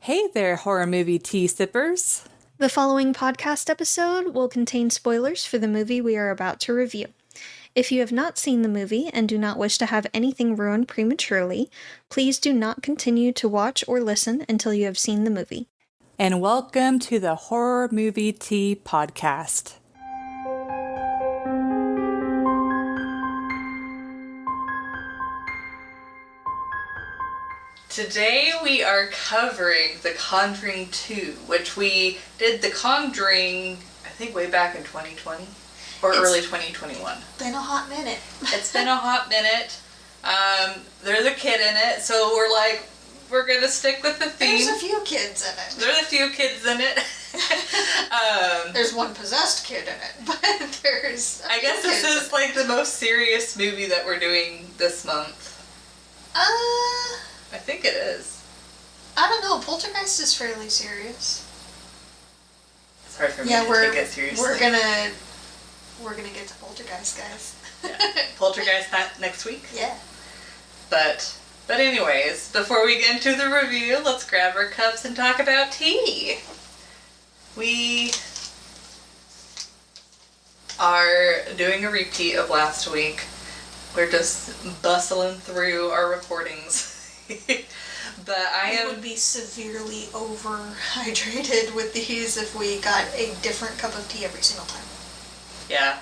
Hey there, horror movie tea sippers. The following podcast episode will contain spoilers for the movie we are about to review. If you have not seen the movie and do not wish to have anything ruined prematurely, please do not continue to watch or listen until you have seen the movie. And welcome to the Horror Movie Tea Podcast. Today we are covering The Conjuring 2, which we did The Conjuring, I think way back in 2020 or early 2021. Been a hot minute. It's been a hot minute. There's a kid in it, so we're gonna stick with the theme. There's a few kids in it. There's a few kids in it. There's one possessed kid in it, but there's I guess this is like the most serious movie that we're doing this month. I think it is. I don't know. Poltergeist is fairly serious. It's hard for me to take it seriously. We're gonna get to Poltergeist, guys. Yeah. Poltergeist next week? Yeah. But anyways, before we get into the review, let's grab our cups and talk about tea. We are doing a repeat of last week. We're just bustling through our recordings. But I would be severely overhydrated with these if we got a different cup of tea every single time. Yeah.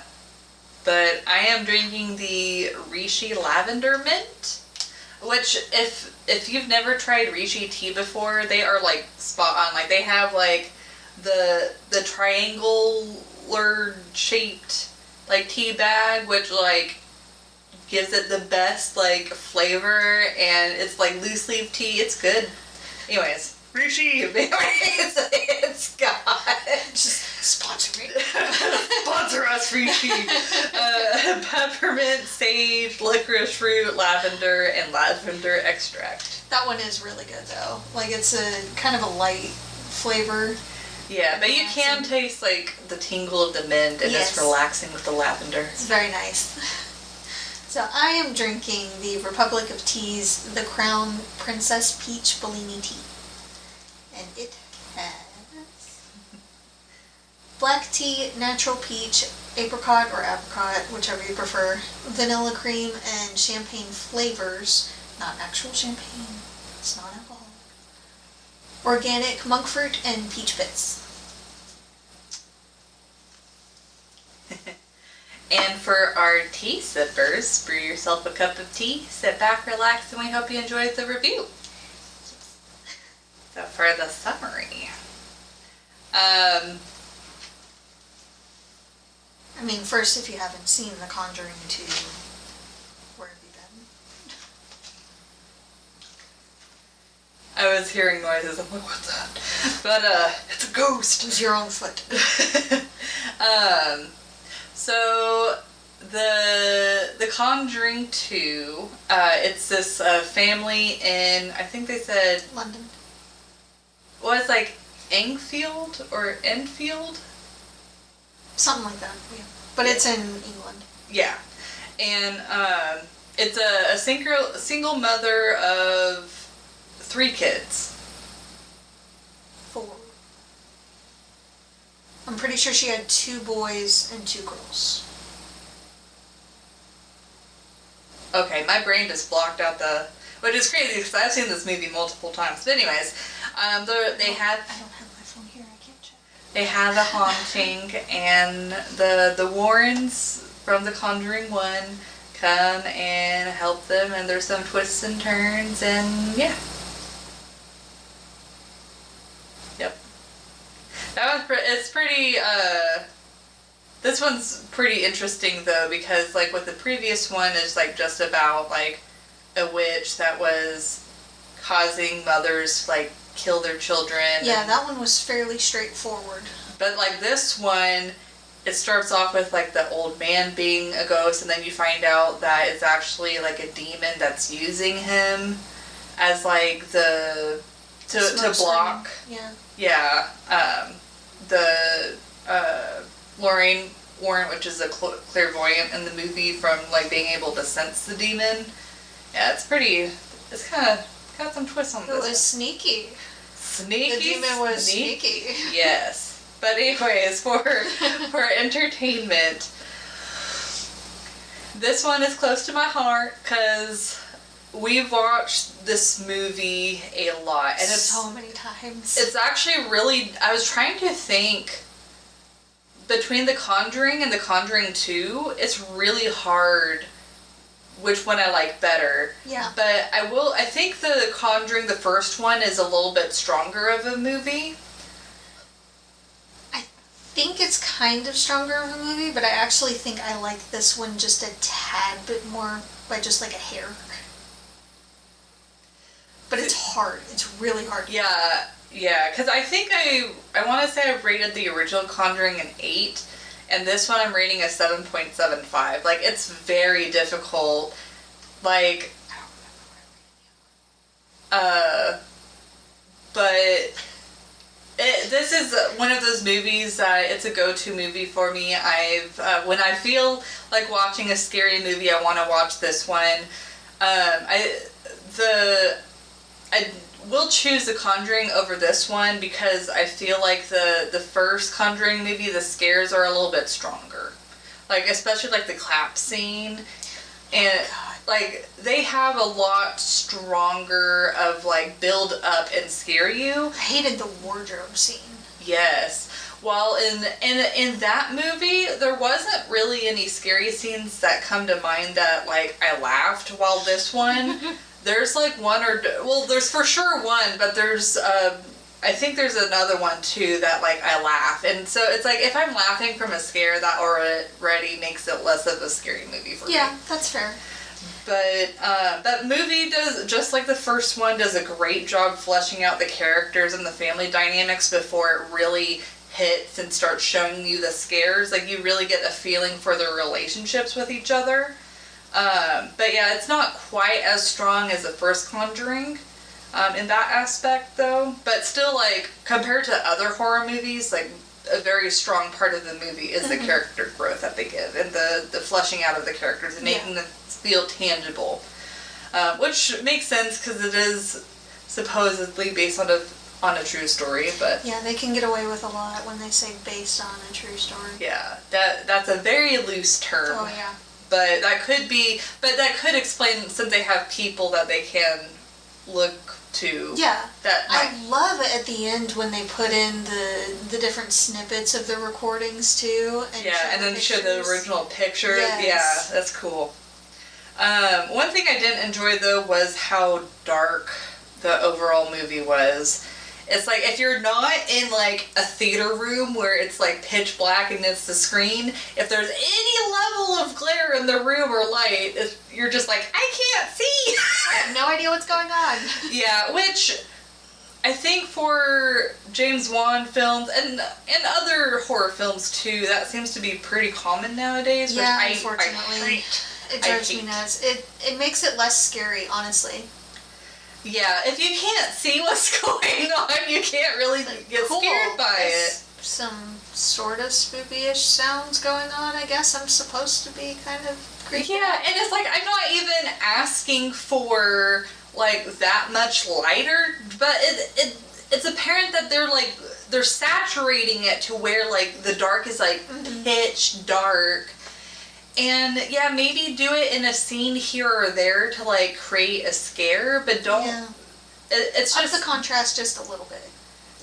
But I am drinking the Rishi Lavender Mint, which if you've never tried Rishi tea before, they are like spot on. Like they have like the triangular shaped like tea bag, which like gives it the best like flavor, and it's like loose leaf tea. It's good. Anyways, Rishi. It's got just sponsor me. Sponsor us, Rishi. Peppermint, sage, licorice root, lavender, and lavender extract. That one is really good though. Like it's a kind of a light flavor. Yeah, but you can taste like the tingle of the mint, and it's relaxing with the lavender. It's very nice. So I am drinking the Republic of Tea's The Crown Princess Peach Bellini Tea. And it has black tea, natural peach, apricot or apricot, whichever you prefer, vanilla cream, and champagne flavors. Not actual champagne. It's not alcohol. Organic monk fruit and peach bits. And for our tea sippers, brew yourself a cup of tea, sit back, relax, and we hope you enjoyed the review. So for the summary. First, if you haven't seen The Conjuring 2, where have you been? I was hearing noises, I'm like, what's that? But, it's a ghost! It was your own foot. So, the Conjuring 2, it's this family in, I think they said... London. Well, it's like Enfield or Enfield? Something like that, yeah. But it's in England. Yeah. And it's a single mother of 3 kids. 4. I'm pretty sure she had 2 boys and 2 girls. Okay, my brain just blocked out the... Which is crazy, because I've seen this movie multiple times. But anyways, they had... I don't have my phone here, I can't check. They had a haunting, and the Warrens from The Conjuring 1 come and help them, and there's some twists and turns, and yeah. Yep. It's pretty, this one's pretty interesting though, because like with the previous one is like just about like a witch that was causing mothers to like kill their children. Yeah, that one was fairly straightforward. But like this one, it starts off with like the old man being a ghost, and then you find out that it's actually like a demon that's using him as like to block. Yeah. Yeah. The Lorraine Warren, which is a clairvoyant in the movie, from like being able to sense the demon. Yeah, it's kind of got some twists on this. It was sneaky. Sneaky. The demon was sneaky. Yes. But anyways, for entertainment, this one is close to my heart because we've watched this movie a lot. And it's so many times. It's actually really... I was trying to think... Between The Conjuring and The Conjuring 2, it's really hard which one I like better. Yeah. But I think The Conjuring, the first one, is a little bit stronger of a movie. I think it's kind of stronger of a movie, but I actually think I like this one just a tad bit more by just like a hair. But it's hard. It's really hard. Yeah, because I think I want to say I rated the original Conjuring an 8, and this one I'm rating a 7.75. Like, it's very difficult. Like, but this is one of those movies that it's a go-to movie for me. When I feel like watching a scary movie, I want to watch this one. I will choose The Conjuring over this one because I feel like the first Conjuring movie, the scares are a little bit stronger. Like, especially like the clap scene. And like, they have a lot stronger of like build up and scare you. I hated the wardrobe scene. Yes. While in that movie, there wasn't really any scary scenes that come to mind that like I laughed, while this one there's like one there's for sure one, but there's I think there's another one too that like I laugh. And so it's like if I'm laughing from a scare, that already makes it less of a scary movie for me. Yeah, that's fair. But that movie does, just like the first one, does a great job fleshing out the characters and the family dynamics before it really hits and starts showing you the scares. Like, you really get a feeling for their relationships with each other. But yeah, it's not quite as strong as the first Conjuring in that aspect, though. But still, like, compared to other horror movies, like, a very strong part of the movie is the character growth that they give and the fleshing out of the characters and making them feel tangible. Which makes sense because it is supposedly based on a true story, but... Yeah, they can get away with a lot when they say based on a true story. Yeah, that's a very loose term. Oh, yeah. But that could explain, since they have people that they can look to. Yeah. I love it at the end when they put in the different snippets of the recordings too. And then show the original picture. Yes. Yeah, that's cool. One thing I didn't enjoy though was how dark the overall movie was. It's like, if you're not in like a theater room where it's like pitch black and it's the screen, if there's any level of glare in the room or light, you're just like, I can't see! I have no idea what's going on. Yeah, which I think for James Wan films and other horror films too, that seems to be pretty common nowadays. Yeah, which unfortunately. It drives me nuts. It makes it less scary, honestly. Yeah, if you can't see what's going on, you can't really get scared by it. Some sort of spooky-ish sounds going on, I guess. I'm supposed to be kind of creepy. Yeah, and it's like, I'm not even asking for, like, that much lighter, but it's apparent that they're saturating it to where, like, the dark is, like, pitch dark. And, yeah, maybe do it in a scene here or there to, like, create a scare, but don't... Yeah. It's just... Up the contrast just a little bit.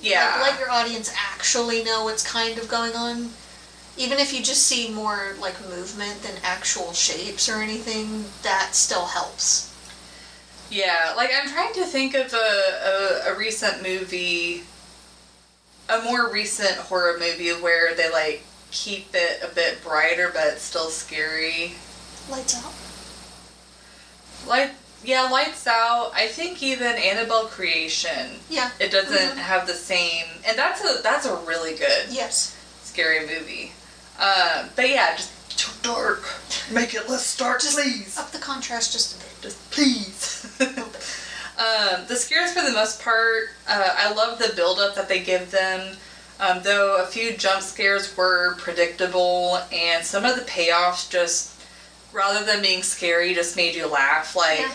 Yeah. Like, let your audience actually know what's kind of going on. Even if you just see more, like, movement than actual shapes or anything, that still helps. Yeah, like, I'm trying to think of a recent movie, a more recent horror movie where they, like, keep it a bit brighter but it's still scary. Lights Out. Lights Out. I think even Annabelle Creation. Yeah. It doesn't have the same, and that's a really good scary movie. But yeah, just too dark. Make it less dark, just please. Up the contrast just a bit. Just please. A little bit. The scares for the most part, I love the build-up that they give them. Though a few jump scares were predictable, and some of the payoffs just, rather than being scary, just made you laugh. Like,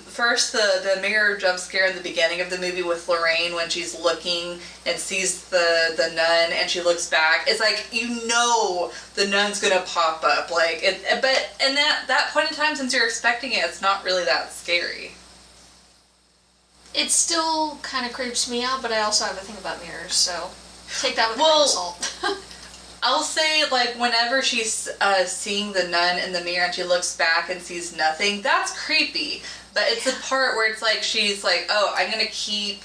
First, the mirror jump scare in the beginning of the movie with Lorraine when she's looking and sees the nun and she looks back. It's like, you know the nun's gonna pop up. Like, but in that point in time, since you're expecting it, it's not really that scary. It still kind of creeps me out, but I also have a thing about mirrors, so take that with a grain of salt. I'll say, like, whenever she's seeing the nun in the mirror and she looks back and sees nothing, that's creepy. But it's the part where it's like, she's like, oh, I'm going to keep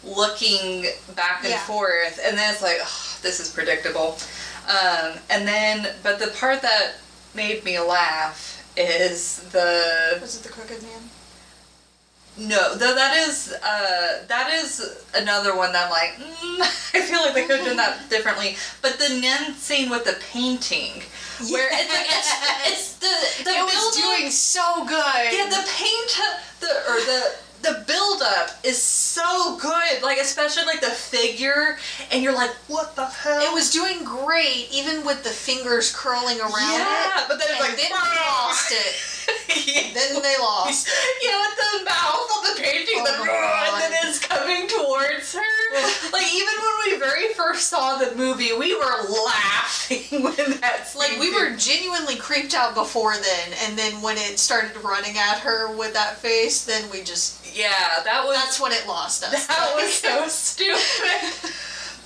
looking back and forth. And then it's like, oh, this is predictable. But the part that made me laugh is Was it the Crooked Man? No, though that is another one that I'm like, I feel like they could have done that differently. But the nun scene with the painting, where it's like it's the it was doing so good. Yeah, the paint, the build up is so good. Like, especially like the figure, and you're like, what the hell? It was doing great, even with the fingers curling around it. Yeah, but then it's like, then they lost it. Then they lost it. Yeah, with the mouth of the painting, and then it's coming towards her. Like, even when we very first saw the movie, we were laughing when that's like, we were genuinely creeped out before then, and then when it started running at her with that face, then we just that's when it lost us. That was so stupid.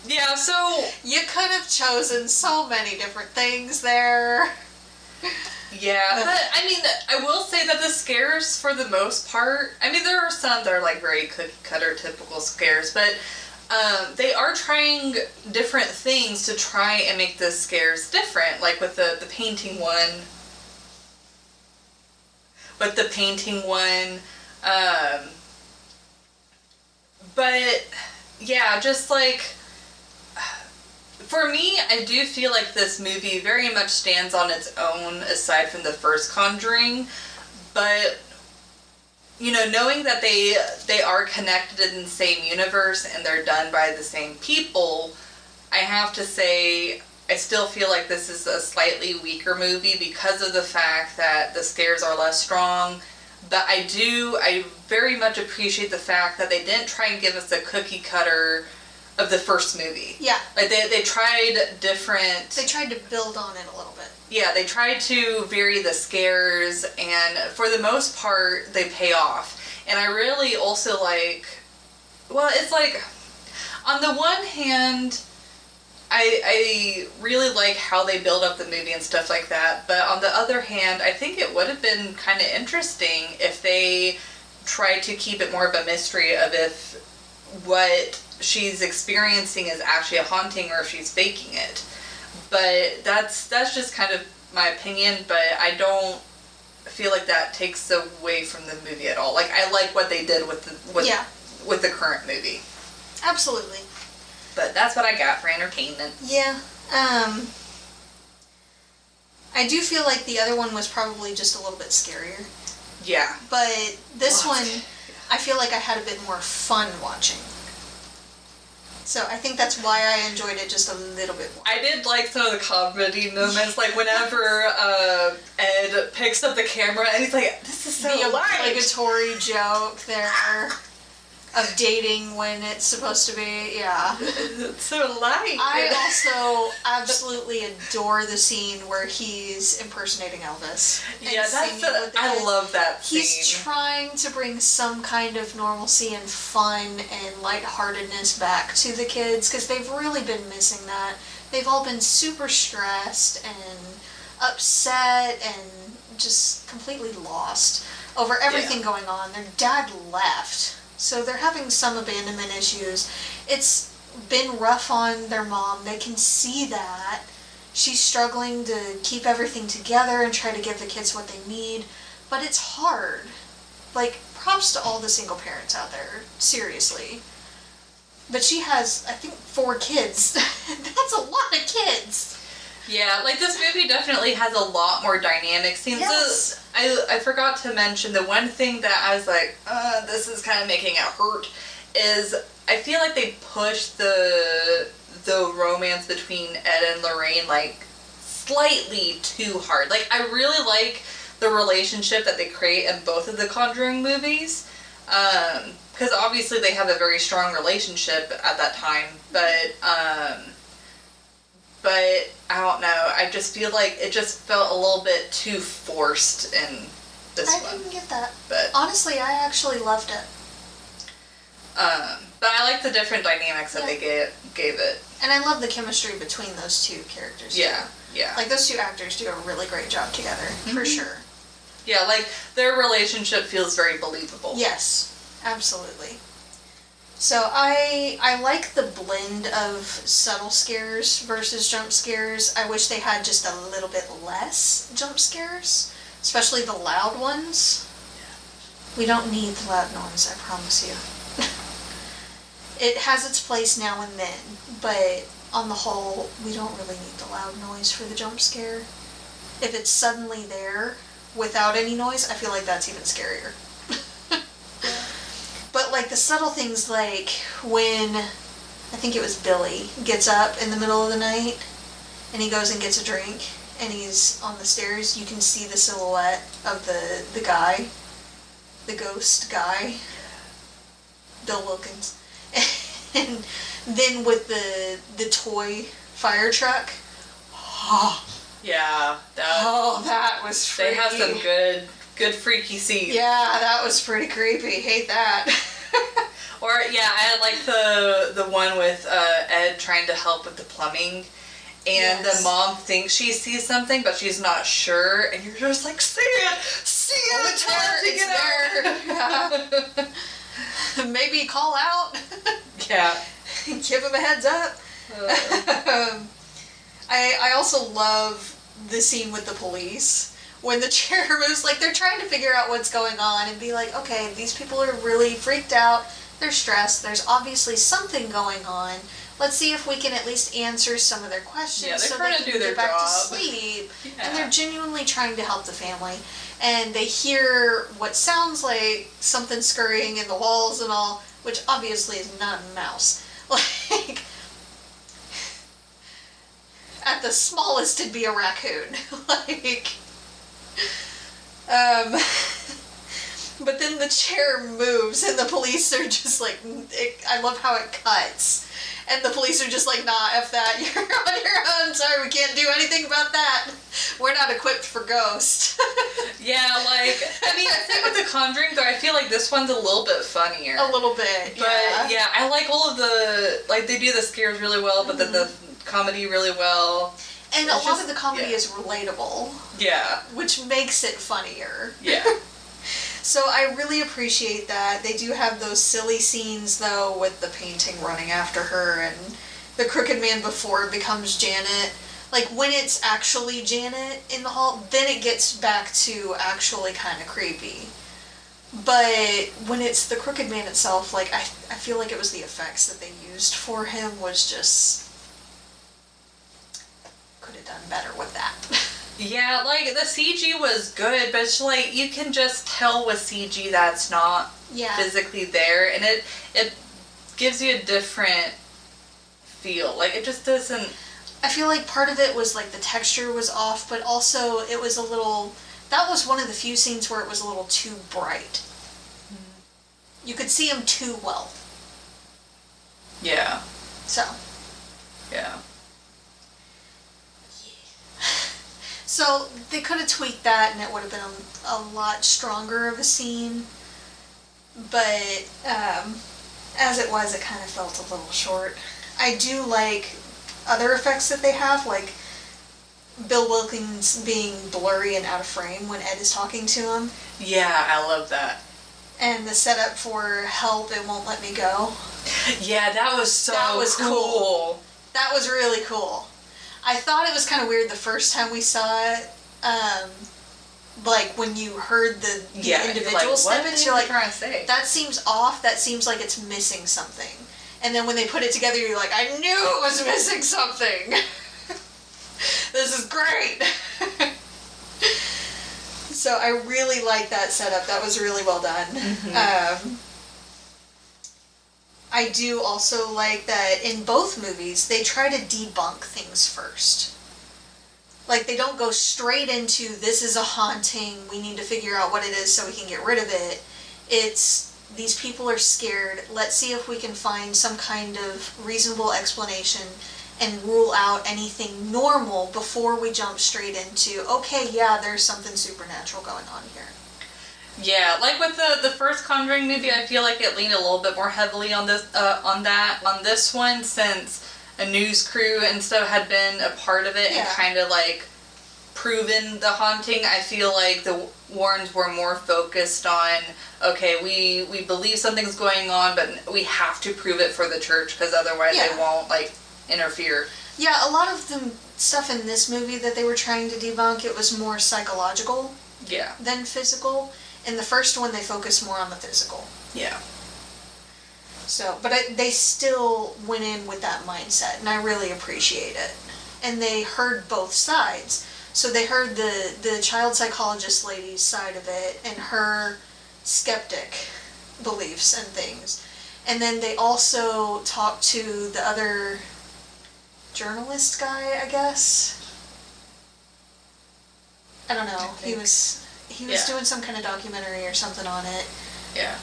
Yeah, so you could have chosen so many different things there. Yeah, but I mean, I will say that the scares, for the most part, I mean, there are some that are like very cookie cutter typical scares, but they are trying different things to try and make the scares different, like with the painting one. But yeah, just like, for me, I do feel like this movie very much stands on its own aside from the first Conjuring, but you know, knowing that they are connected in the same universe and they're done by the same people, I have to say I still feel like this is a slightly weaker movie because of the fact that the scares are less strong. But I very much appreciate the fact that they didn't try and give us a cookie cutter of the first movie. Yeah. Like, they tried different... They tried to build on it a little bit. Yeah, they tried to vary the scares, and for the most part, they pay off. And I really also like... Well, it's like... On the one hand, I really like how they build up the movie and stuff like that, but on the other hand, I think it would have been kind of interesting if they tried to keep it more of a mystery of if what she's experiencing is actually a haunting or if she's faking it. But that's just kind of my opinion, but I don't feel like that takes away from the movie at all. Like, I like what they did with the current movie. Absolutely. But that's what I got for entertainment. Yeah. I do feel like the other one was probably just a little bit scarier. Yeah. But this one, I feel like I had a bit more fun watching. So I think that's why I enjoyed it just a little bit more. I did like some of the comedy moments, like whenever Ed picks up the camera and he's like, "This is so the light." obligatory joke there of dating when it's supposed to be, yeah. It's so light. I also absolutely adore the scene where he's impersonating Elvis. Yeah, I love that scene. He's trying to bring some kind of normalcy and fun and lightheartedness back to the kids because they've really been missing that. They've all been super stressed and upset and just completely lost over everything going on. Their dad left. So they're having some abandonment issues. It's been rough on their mom. They can see that. She's struggling to keep everything together and try to give the kids what they need. But it's hard. Like, props to all the single parents out there. Seriously. But she has, I think, 4 kids. That's a lot of kids. Yeah, like, this movie definitely has a lot more dynamic scenes. Yes. I forgot to mention the one thing that I was like, this is kind of making it hurt, is I feel like they pushed the romance between Ed and Lorraine, like, slightly too hard. Like, I really like the relationship that they create in both of the Conjuring movies. Because obviously they have a very strong relationship at that time, but I don't know. I just feel like it just felt a little bit too forced in this one. I didn't get that. But honestly, I actually loved it. But I like the different dynamics that they gave it. And I love the chemistry between those two characters. Yeah, yeah. Like, those two actors do a really great job together, for sure. Yeah, like, their relationship feels very believable. Yes, absolutely. So I like the blend of subtle scares versus jump scares. I wish they had just a little bit less jump scares, especially the loud ones. We don't need the loud ones, I promise you. It has its place now and then, but on the whole, we don't really need the loud noise for the jump scare. If it's suddenly there without any noise, I feel like that's even scarier. But like the subtle things, like when, I think it was Billy, gets up in the middle of the night and he goes and gets a drink and he's on the stairs, you can see the silhouette of the guy, the ghost guy, Bill Wilkins. And then with the toy fire truck, yeah, that was freaky. They have some good freaky scenes. Yeah, that was pretty creepy. Hate that. Or yeah, I like the one with Ed trying to help with the plumbing, and the mom thinks she sees something, but she's not sure, and you're just like, see it, it's there. Yeah. Maybe call out. Yeah. Give him a heads up. I also love the scene with the police. When the chair moves, like, they're trying to figure out what's going on and be like, okay, these people are really freaked out, they're stressed, there's obviously something going on. Let's see if we can at least answer some of their questions so they can get back to sleep. Yeah. And they're genuinely trying to help the family. And they hear what sounds like something scurrying in the walls and all, which obviously is not a mouse. Like, at the smallest it'd be a raccoon. Like, but then the chair moves and the police are just like, I love how it cuts. And the police are just like, nah, F that, you're on your own, sorry, we can't do anything about that. We're not equipped for ghosts. Yeah, like, I mean, I think with The Conjuring, though, I feel like this one's a little bit funnier. A little bit, But, yeah, I like all of the, like, they do the scares really well, but then the comedy really well. And a lot of the comedy is relatable. Yeah. Which makes it funnier. Yeah. So I really appreciate that. They do have those silly scenes, though, with the painting running after her and the crooked man before it becomes Janet. Like, when it's actually Janet in the hall, then it gets back to actually kind of creepy. But when it's the crooked man itself, like, I feel like it was the effects that they used for him was just... could have done better with that. Yeah, like, the CG was good, but it's like, you can just tell with CG that's not physically there, and it gives you a different feel. Like, it just doesn't... I feel like part of it was, like, the texture was off, but also it was a little... That was one of the few scenes where it was a little too bright. You could see him too well. Yeah. So. Yeah. So, they could have tweaked that and it would have been a lot stronger of a scene. But, as it was, it kind of felt a little short. I do like other effects that they have, like Bill Wilkins being blurry and out of frame when Ed is talking to him. Yeah, I love that. And the setup for Help, It Won't Let Me Go. Yeah, that was cool. That was really cool. I thought it was kind of weird the first time we saw it. Like, when you heard the individual snippets, you're like, trying to say? That seems off, that seems like it's missing something. And then when they put it together, you're like, I knew it was missing something! This is great! So I really like that setup. That was really well done. Mm-hmm. I do also like that in both movies, they try to debunk things first. Like, they don't go straight into, this is a haunting, we need to figure out what it is so we can get rid of it. It's, these people are scared, let's see if we can find some kind of reasonable explanation and rule out anything normal before we jump straight into, okay, yeah, there's something supernatural going on here. Yeah, like with the first Conjuring movie, I feel like it leaned a little bit more heavily on this on this one, since a news crew and stuff had been a part of it and kind of like proven the haunting. I feel like the Warrens were more focused on, okay, we believe something's going on, but we have to prove it for the church because otherwise they won't like interfere. Yeah, a lot of the stuff in this movie that they were trying to debunk, it was more psychological than physical. In the first one, they focused more on the physical. Yeah. So, but they still went in with that mindset, and I really appreciate it. And they heard both sides. So they heard the child psychologist lady's side of it and her skeptic beliefs and things. And then they also talked to the other journalist guy, I guess. I don't know. He was doing some kind of documentary or something on it. Yeah.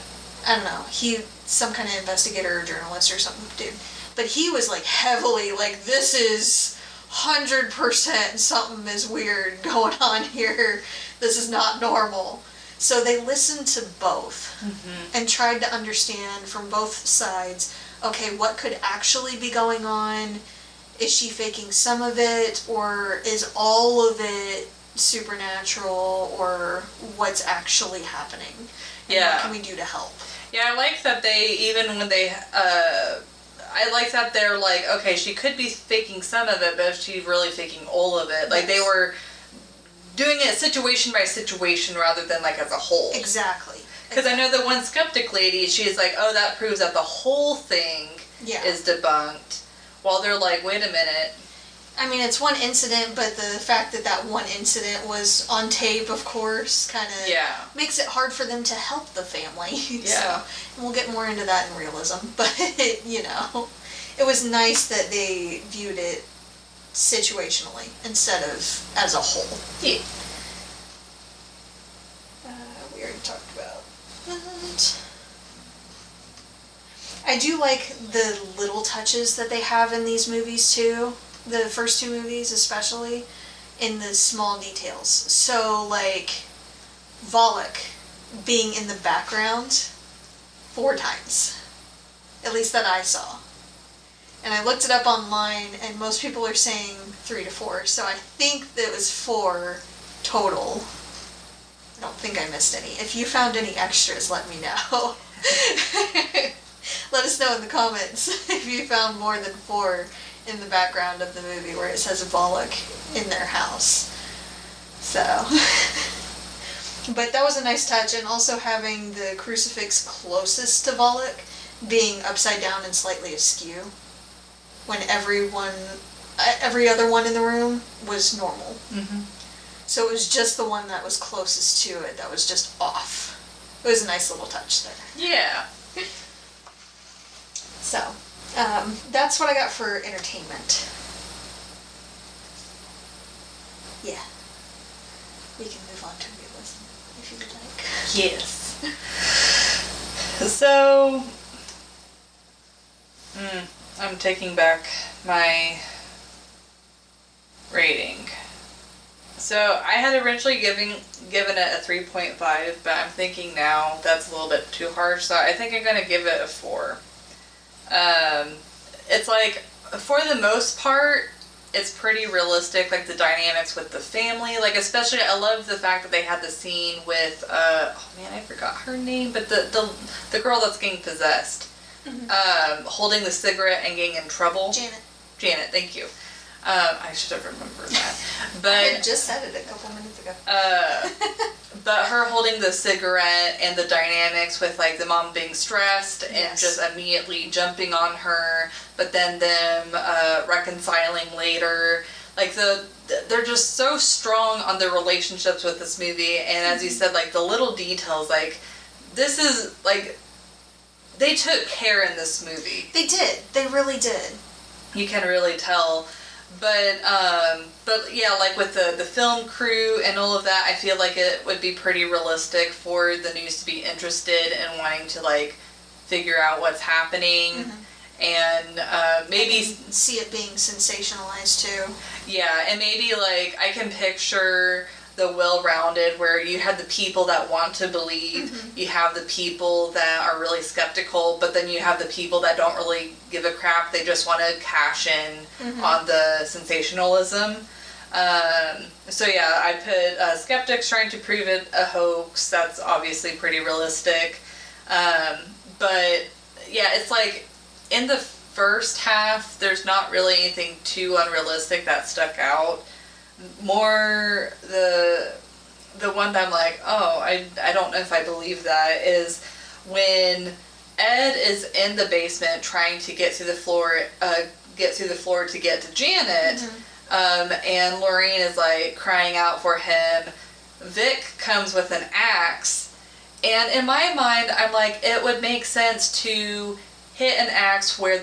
I don't know. Some kind of investigator or journalist or something, dude. But he was like heavily like, this is 100% something is weird going on here. This is not normal. So they listened to both and tried to understand from both sides, okay, what could actually be going on? Is she faking some of it, or is all of it supernatural, or what's actually happening? And what can we do to help? Yeah, I like that they, even when they, I like that they're like, okay, she could be faking some of it, but she's really faking all of it. Like, they were doing it situation by situation rather than, like, as a whole. Exactly. Because I know the one skeptic lady, she's like, oh, that proves that the whole thing is debunked. While they're like, wait a minute. I mean, it's one incident, but the fact that that one incident was on tape, of course, kind of makes it hard for them to help the family. Yeah. So, and we'll get more into that in Realism. But, you know, it was nice that they viewed it situationally instead of as a whole. Yeah. We already talked about that. I do like the little touches that they have in these movies too. The first two movies especially, in the small details. So like Volok being in the background 4 times. At least that I saw. And I looked it up online and most people are saying 3 to 4. So I think that it was 4 total. I don't think I missed any. If you found any extras, let me know. Let us know in the comments if you found more than 4 in the background of the movie where it says Volok in their house. So, but that was a nice touch, and also having the crucifix closest to Volok being upside down and slightly askew when every other one in the room was normal. So it was just the one that was closest to it that was just off. It was a nice little touch there. Yeah. So, that's what I got for entertainment. Yeah. We can move on to Realism, if you would like. Yes. So, I'm taking back my rating. So, I had originally given it a 3.5, but I'm thinking now that's a little bit too harsh, so I think I'm going to give it a 4. It's like, for the most part, it's pretty realistic, like the dynamics with the family, like especially I love the fact that they had the scene with, oh man, I forgot her name, but the girl that's getting possessed, holding the cigarette and getting in trouble. Janet, thank you. I should have remembered that. But I had just said it a couple minutes ago. But her holding the cigarette and the dynamics with like the mom being stressed and just immediately jumping on her, but then them reconciling later. Like they're just so strong on their relationships with this movie, and as you said, like the little details, like this is like they took care in this movie. They did. They really did. You can really tell. But yeah, like with the film crew and all of that, I feel like it would be pretty realistic for the news to be interested in wanting to like figure out what's happening. Mm-hmm. And maybe see it being sensationalized too. Yeah, and maybe like I can picture the well-rounded where you have the people that want to believe, Mm-hmm. you have the people that are really skeptical, but then you have the people that don't really give a crap. They just want to cash in Mm-hmm. on the sensationalism. So yeah, I put skeptics trying to prove it a hoax. That's obviously pretty realistic. But yeah, it's like in the first half, there's not really anything too unrealistic that stuck out. More the one that I'm like, oh, I don't know if I believe that, is when Ed is in the basement trying to get through the floor to get to Janet. Mm-hmm. And Lorraine is like crying out for him. Vic comes with an axe, and in my mind, I'm like, it would make sense to hit an axe where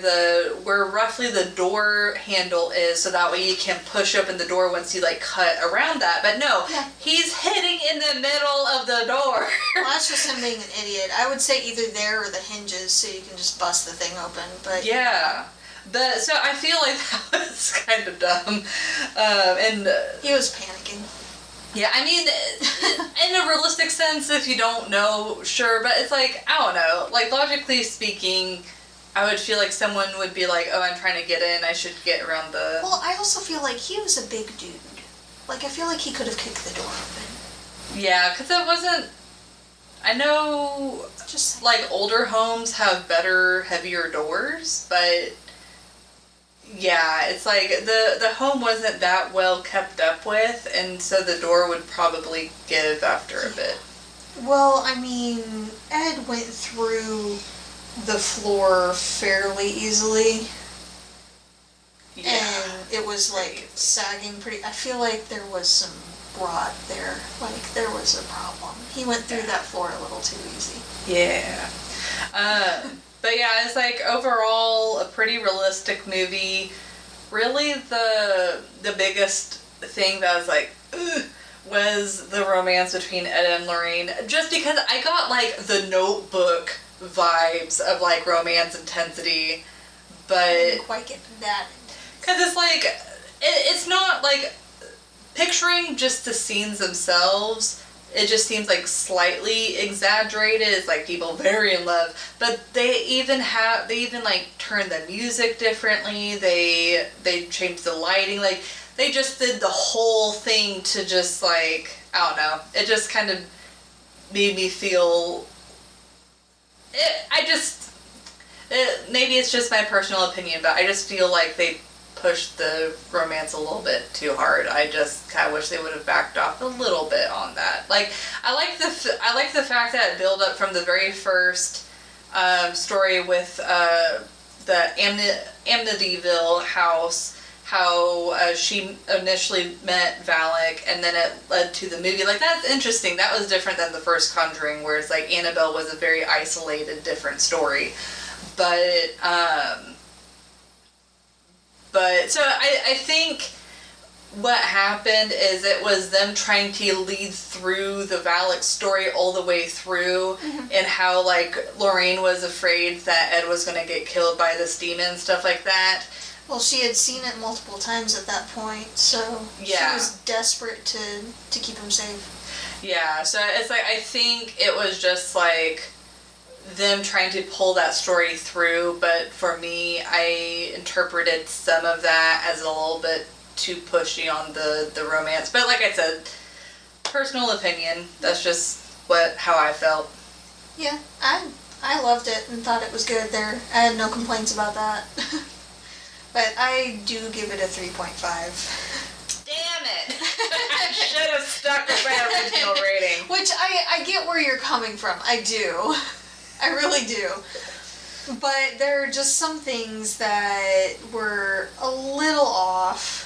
roughly the door handle is, so that way you can push open the door once you like cut around that. But no, yeah. He's hitting in the middle of the door. Well, that's just him being an idiot. I would say either there or the hinges, so you can just bust the thing open. But yeah. So I feel like that was kind of dumb. And he was panicking. Yeah, I mean, in a realistic sense, if you don't know, sure, but it's like, I don't know, like logically speaking, I would feel like someone would be like, oh, I'm trying to get in, I should get around the... Well, I also feel like he was a big dude. Like, I feel like he could have kicked the door open. Yeah, because it wasn't... I know, just like, older homes have better, heavier doors, but... Yeah, it's like the home wasn't that well kept up with, and so the door would probably give after a bit. Well, I mean, Ed went through the floor fairly easily. Yeah. And it was like sagging pretty. I feel like there was some rot there. Like there was a problem. He went through that floor a little too easy. Yeah. But yeah, it's like overall a pretty realistic movie. Really, the biggest thing that I was like, ugh, was the romance between Ed and Lorraine. Just because I got like the Notebook vibes of like romance intensity, but I didn't quite get that. Because it's like it's not like picturing just the scenes themselves. It just seems like slightly exaggerated. It's like people very in love, but they even like turn the music differently. They changed the lighting. Like they just did the whole thing to just like, I don't know. It just kind of made me feel. Maybe it's just my personal opinion, but I just feel like they pushed the romance a little bit too hard. I just kind of wish they would have backed off a little bit on that. Like I like the fact that it built up from the very first story with the Amityville house, how she initially met Valak, and then it led to the movie. Like that's interesting. That was different than the first Conjuring, where it's like Annabelle was a very isolated, different story. But so I think what happened is it was them trying to lead through the Valak story all the way through, and how like Lorraine was afraid that Ed was going to get killed by this demon and stuff like that. Well, she had seen it multiple times at that point, so yeah. She was desperate to keep him safe. Yeah, so it's like I think it was just like them trying to pull that story through, but for me, I interpreted some of that as a little bit too pushy on the romance. But like I said, personal opinion, that's just how I felt. Yeah, I loved it and thought it was good there. I had no complaints about that. But I do give it a 3.5. Damn it! I should have stuck with my original rating. Which I get where you're coming from. I do. I really do. But there are just some things that were a little off.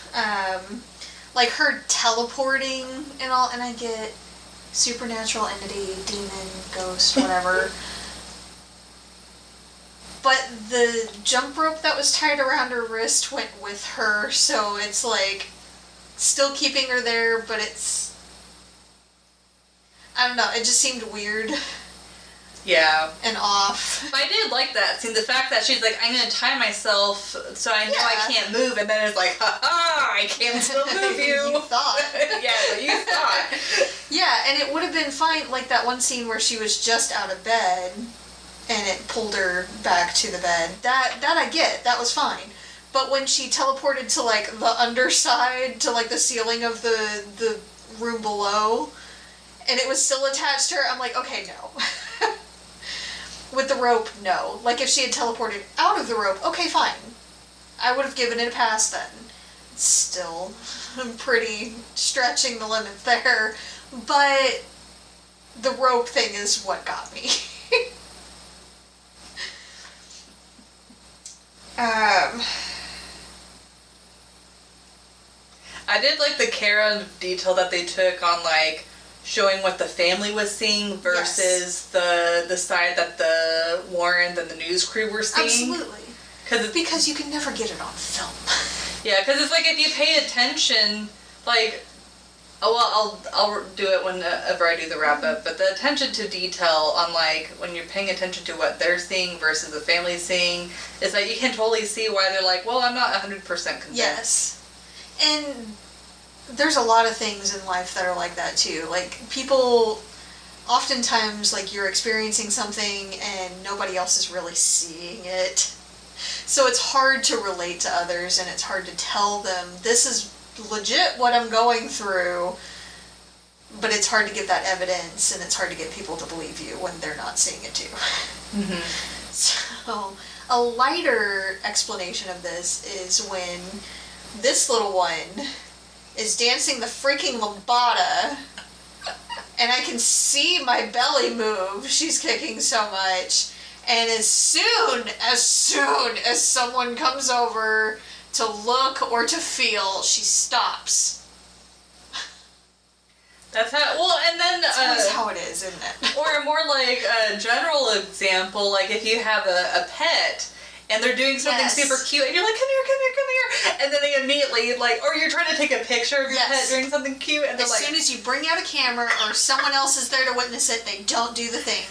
Like her teleporting and all, and I get supernatural entity, demon, ghost, whatever. But the jump rope that was tied around her wrist went with her, so it's like still keeping her there, but it's, I don't know, it just seemed weird. Yeah. And off. But I did like that scene. The fact that she's like, I'm going to tie myself so I know I can't move, and then it's like, ha-ha, I can still move you. You thought. Yeah, but you thought. Yeah, and it would have been fine, like that one scene where she was just out of bed, and it pulled her back to the bed. That I get. That was fine. But when she teleported to, like, the underside, to, like, the ceiling of the room below, and it was still attached to her, I'm like, okay, no. With the rope, no. Like, if she had teleported out of the rope, okay, fine. I would have given it a pass then. Still, I'm pretty stretching the limits there. But the rope thing is what got me. I did like the care and detail that they took on, like, showing what the family was seeing versus the side that the Warrens and the news crew were seeing. Absolutely. Because you can never get it on film. Yeah, because it's like if you pay attention, like, I'll do it whenever I do the wrap up, but the attention to detail on, like, when you're paying attention to what they're seeing versus the family seeing, is that you can totally see why they're like, well, I'm not 100% convinced. Yes. And there's a lot of things in life that are like that too. Like, people, oftentimes, like, you're experiencing something and nobody else is really seeing it. So it's hard to relate to others, and it's hard to tell them, this is legit what I'm going through, but it's hard to give that evidence, and it's hard to get people to believe you when they're not seeing it too. Mm-hmm. So, a lighter explanation of this is when this little one is dancing the freaking lambada, and I can see my belly move. She's kicking so much. And as soon as someone comes over to look or to feel, she stops. That's how, well, and then... That's always how it is, isn't it? Or a more, like, general example, like, if you have a pet, and they're doing something super cute, and you're like, come here, and then they immediately, like, or you're trying to take a picture of your pet doing something cute, and they're as like... As soon as you bring out a camera, or someone else is there to witness it, they don't do the thing.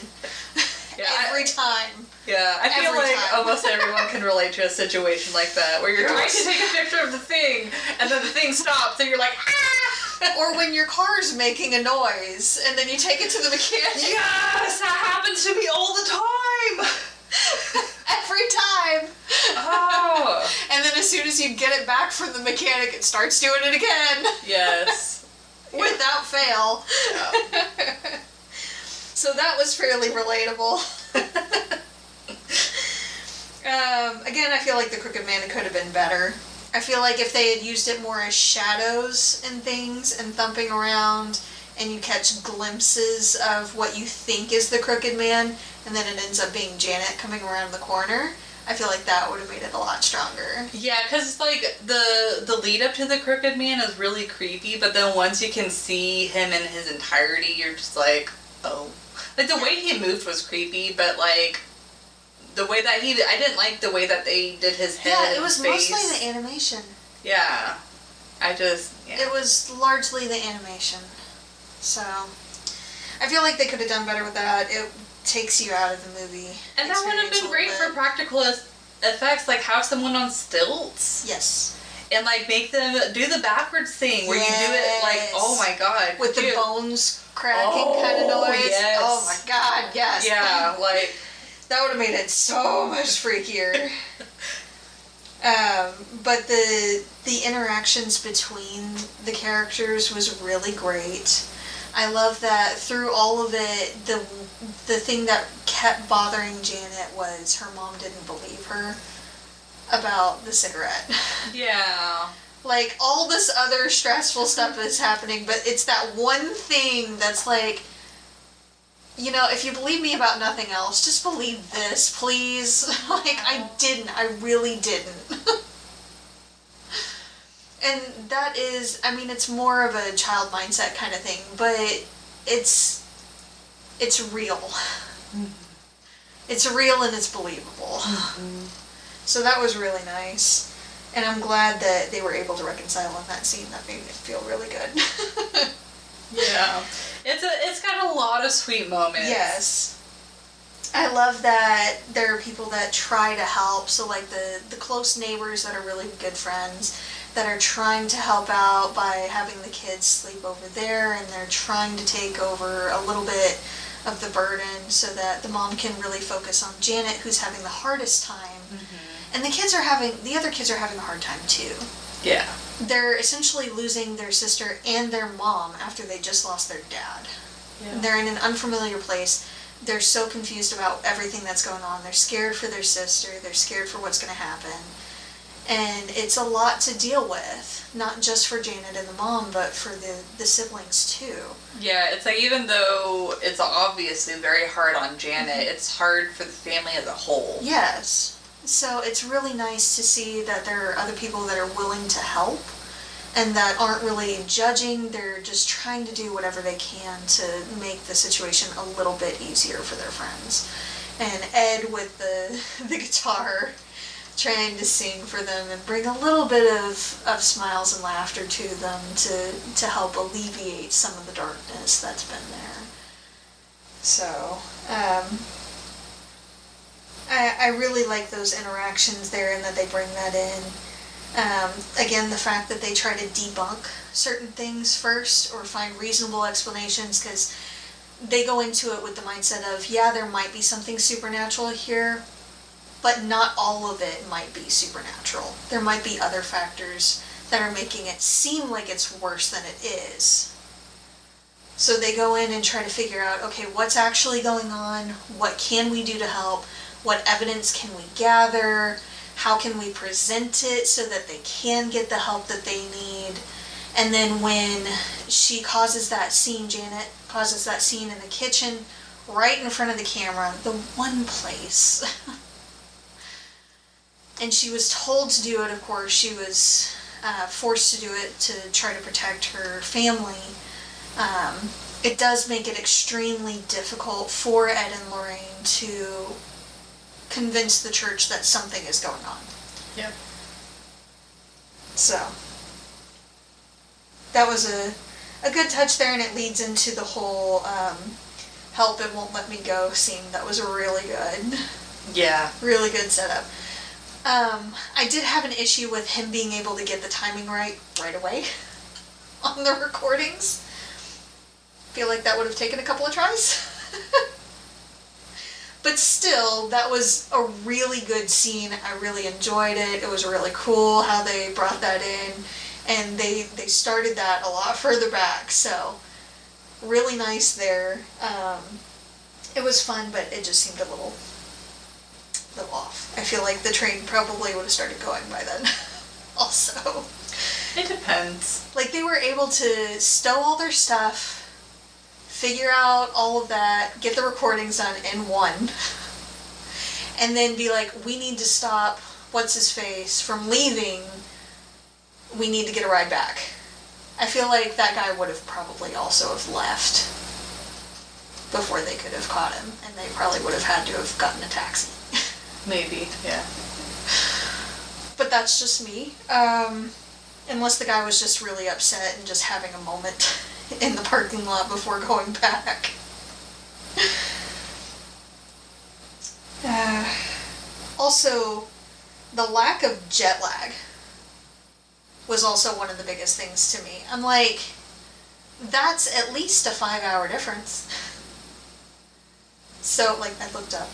Yeah, every time. Yeah, I feel like almost everyone can relate to a situation like that, where you're trying to take a picture of the thing, and then the thing stops, and you're like, ah! Or when your car's making a noise, and then you take it to the mechanic. Yes, that happens to me all the time! Every time! Oh. And then as soon as you get it back from the mechanic, it starts doing it again. Yes. Without fail. Yeah. So that was fairly relatable. Again, I feel like the Crooked Man could have been better. I feel like if they had used it more as shadows and things and thumping around, and you catch glimpses of what you think is the Crooked Man, and then it ends up being Janet coming around the corner, I feel like that would have made it a lot stronger. Yeah, because, like, the lead up to the Crooked Man is really creepy, but then once you can see him in his entirety, you're just like, oh. Like, the way he moved was creepy, but, like, the way that I didn't like the way that they did his head. Yeah, it was face. mostly the animation. Yeah. It was largely the animation. So, I feel like they could have done better with that. It takes you out of the movie. And that would have been great for practical effects, like have someone on stilts. Yes. And, like, make them do the backwards thing where you do it, like, oh my god. With the bones cracking kind of noise. Yes. Oh my god, yes. Yeah, like... That would have made it so much freakier. But the interactions between the characters was really great. I love that through all of it, the thing that kept bothering Janet was her mom didn't believe her about the cigarette. Yeah. Like, all this other stressful stuff is happening, but it's that one thing that's like, you know, if you believe me about nothing else, just believe this, please. Like, I really didn't. And that is, I mean, it's more of a child mindset kind of thing, but it's real. It's real and it's believable. So that was really nice. And I'm glad that they were able to reconcile in that scene. That made me feel really good. Yeah. It's got a lot of sweet moments. Yes. I love that there are people that try to help. So like the close neighbors that are really good friends that are trying to help out by having the kids sleep over there, and they're trying to take over a little bit of the burden so that the mom can really focus on Janet, who's having the hardest time. Mm-hmm. And the other kids are having a hard time too. Yeah. They're essentially losing their sister and their mom after they just lost their dad. Yeah. They're in an unfamiliar place. They're so confused about everything that's going on. They're scared for their sister. They're scared for what's going to happen. And it's a lot to deal with, not just for Janet and the mom, but for the siblings too. Yeah, it's like even though it's obviously very hard on Janet, it's hard for the family as a whole. Yes. So it's really nice to see that there are other people that are willing to help and that aren't really judging. They're just trying to do whatever they can to make the situation a little bit easier for their friends. And Ed with the guitar trying to sing for them and bring a little bit of smiles and laughter to them to help alleviate some of the darkness that's been there. So, I really like those interactions there and that they bring that in. Again, the fact that they try to debunk certain things first or find reasonable explanations, because they go into it with the mindset of, yeah, there might be something supernatural here, but not all of it might be supernatural. There might be other factors that are making it seem like it's worse than it is. So they go in and try to figure out, okay, what's actually going on? What can we do to help? What evidence can we gather? How can we present it so that they can get the help that they need? And then when she causes that scene, Janet causes that scene in the kitchen, right in front of the camera, the one place. And she was told to do it, of course. She was forced to do it to try to protect her family. It does make it extremely difficult for Ed and Lorraine to convince the church that something is going on. Yep. So, that was a good touch there, and it leads into the whole help it won't let me go scene. That was really good. Yeah. Really good setup. I did have an issue with him being able to get the timing right away on the recordings. Feel like that would have taken a couple of tries. But still, that was a really good scene. I really enjoyed it. It was really cool how they brought that in. And they started that a lot further back. So, really nice there. It was fun, but it just seemed a little off. I feel like the train probably would have started going by then. Also. It depends. Like, they were able to stow all their stuff, figure out all of that, get the recordings done in one, and then be like, we need to stop what's-his-face from leaving. We need to get a ride back. I feel like that guy would have probably also have left before they could have caught him, and they probably would have had to have gotten a taxi. Maybe, yeah. But that's just me. Unless the guy was just really upset and just having a moment in the parking lot before going back. Also, the lack of jet lag was also one of the biggest things to me. I'm like, that's at least a 5-hour difference. So, like, I looked up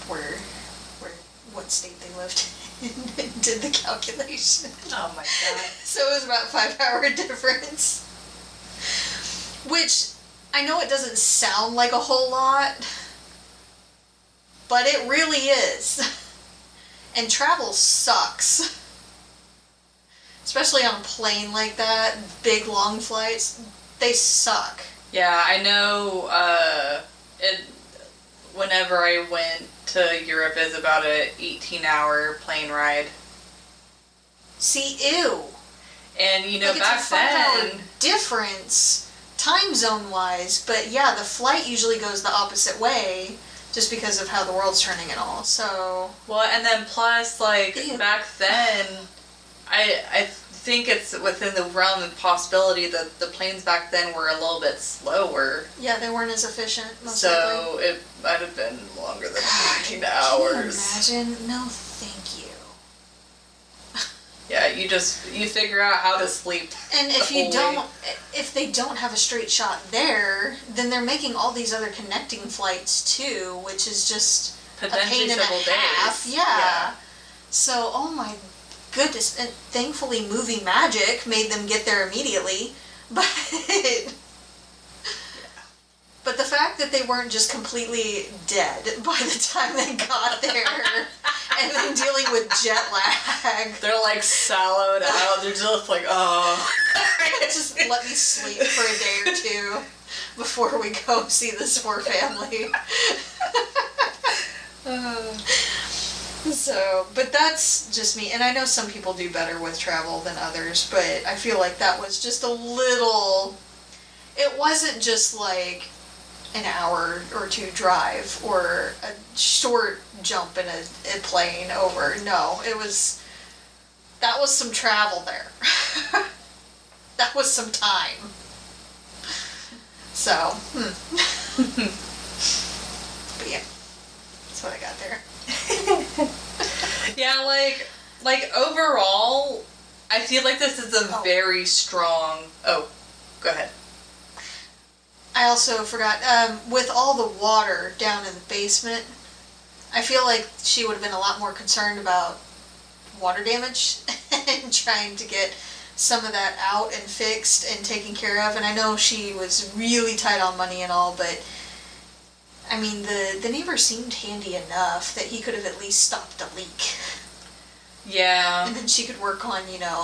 what state they lived in and did the calculation. Oh my god. So it was about 5-hour difference. Which, I know it doesn't sound like a whole lot, but it really is. And travel sucks. Especially on a plane like that, big long flights, they suck. Yeah, I know, whenever I went to Europe, is about a 18-hour plane ride. See, ew. And, you know, like back it's a 5-hour then... difference, time zone-wise, but yeah, the flight usually goes the opposite way, just because of how the world's turning and all. So well, and then plus like Ew. back then, I think it's within the realm of possibility that the planes back then were a little bit slower. yeah, they weren't as efficient. Most So likely. it might have been longer than 18 Can hours. you imagine? No, thank you. Yeah, you figure out how to sleep. And if they don't have a straight shot there, then they're making all these other connecting flights too, which is just Potentially a pain and several a half. days. Yeah. So, oh my goodness. And thankfully movie magic made them get there immediately. But the fact that they weren't just completely dead by the time they got there and then dealing with jet lag. They're like sallowed out. They're just like, oh. Just let me sleep for a day or two before we go see this poor family. So, but that's just me. And I know some people do better with travel than others, but I feel like that was just a little... It wasn't just like an hour or two drive or a short jump in a plane over. No, it was... That was some travel there. That was some time. So, But yeah, that's what I got there. Yeah, like overall, I feel like this is a very strong... Oh, go ahead. I also forgot, with all the water down in the basement, I feel like she would have been a lot more concerned about water damage and trying to get some of that out and fixed and taken care of. And I know she was really tight on money and all, but I mean, the neighbor seemed handy enough that he could have at least stopped the leak. Yeah. And then she could work on,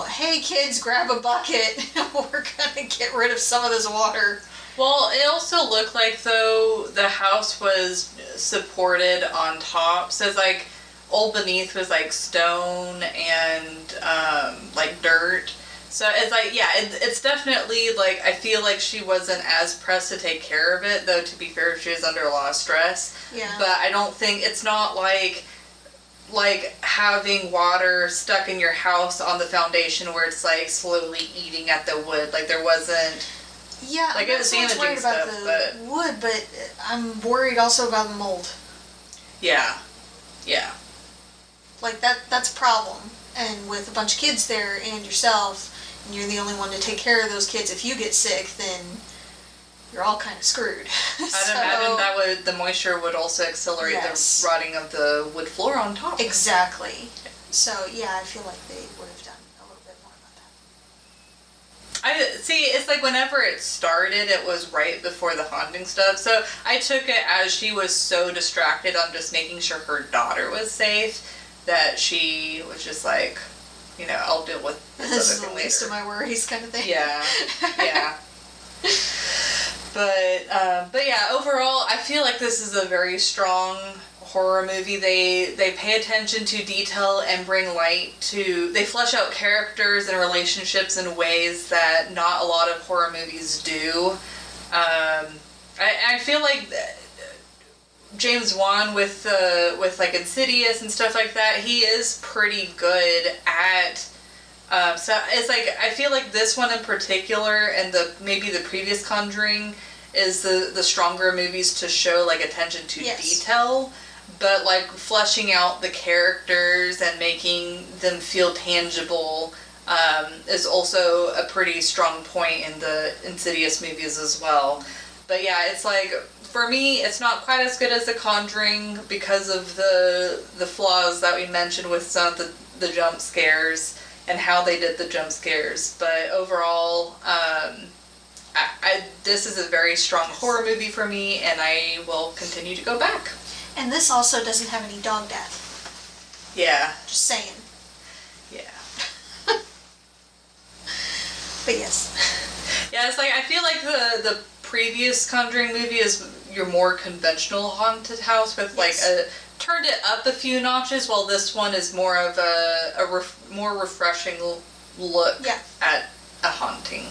hey kids, grab a bucket. We're gonna get rid of some of this water. Well, it also looked like, though, the house was supported on top. So it's like, all beneath was like stone and like dirt. So it's like, yeah, it's definitely like, I feel like she wasn't as pressed to take care of it, though to be fair, she was under a lot of stress. Yeah. But I don't think, it's not like having water stuck in your house on the foundation where it's like slowly eating at the wood. Like there wasn't... Yeah, Like, I'm it not was so much damaging worried about stuff, the wood, but I'm worried also about the mold. Yeah. Yeah. Like, that's a problem. And with a bunch of kids there and yourself, and you're the only one to take care of those kids, if you get sick, then you're all kind of screwed. I'd imagine the moisture would also accelerate the rotting of the wood floor on top. Exactly. So, yeah, I feel like they would have done a little bit more about that. See, it's like whenever it started, it was right before the haunting stuff. So I took it as she was so distracted on just making sure her daughter was safe that she was just like, I'll deal with this This other is thing the least later. of my worries kind of thing. Yeah, yeah. But yeah, overall, I feel like this is a very strong horror movie. They pay attention to detail and bring light to... They flesh out characters and relationships in ways that not a lot of horror movies do. I feel like James Wan with like Insidious and stuff like that, he is pretty good at... so it's like, I feel like this one in particular and maybe the previous Conjuring is the stronger movies to show like attention to detail, but like fleshing out the characters and making them feel tangible is also a pretty strong point in the Insidious movies as well. But yeah, it's like, for me, it's not quite as good as The Conjuring because of the flaws that we mentioned with some of the jump scares and how they did the jump scares. But overall, this is a very strong horror movie for me, and I will continue to go back. And this also doesn't have any dog death. Yeah. Just saying. Yeah. But yes. Yeah, it's like, I feel like the previous Conjuring movie is your more conventional haunted house with like turned it up a few notches, while this one is more of a more refreshing look at a haunting.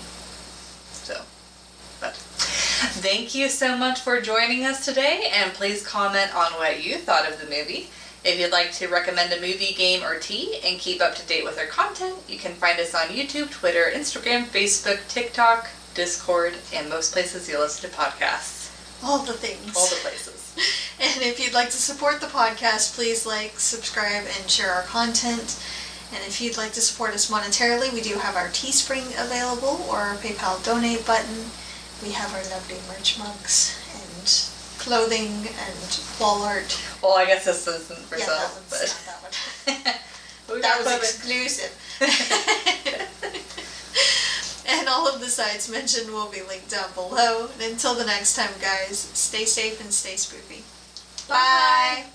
So, but Thank you so much for joining us today, and please comment on what you thought of the movie. If you'd like to recommend a movie, game, or tea and keep up to date with our content, you can find us on YouTube, Twitter, Instagram, Facebook, TikTok, Discord, and most places you listen to podcasts. All the things. All the places. And if you'd like to support the podcast, please like, subscribe, and share our content. And if you'd like to support us monetarily, we do have our Teespring available or our PayPal donate button. We have our lovely merch mugs and clothing and wall art. Well, I guess this isn't for Yeah, sale, that one's but not that one. we That got was clothing. exclusive. And all of the sites mentioned will be linked down below. And until the next time, guys, stay safe and stay spooky. Bye!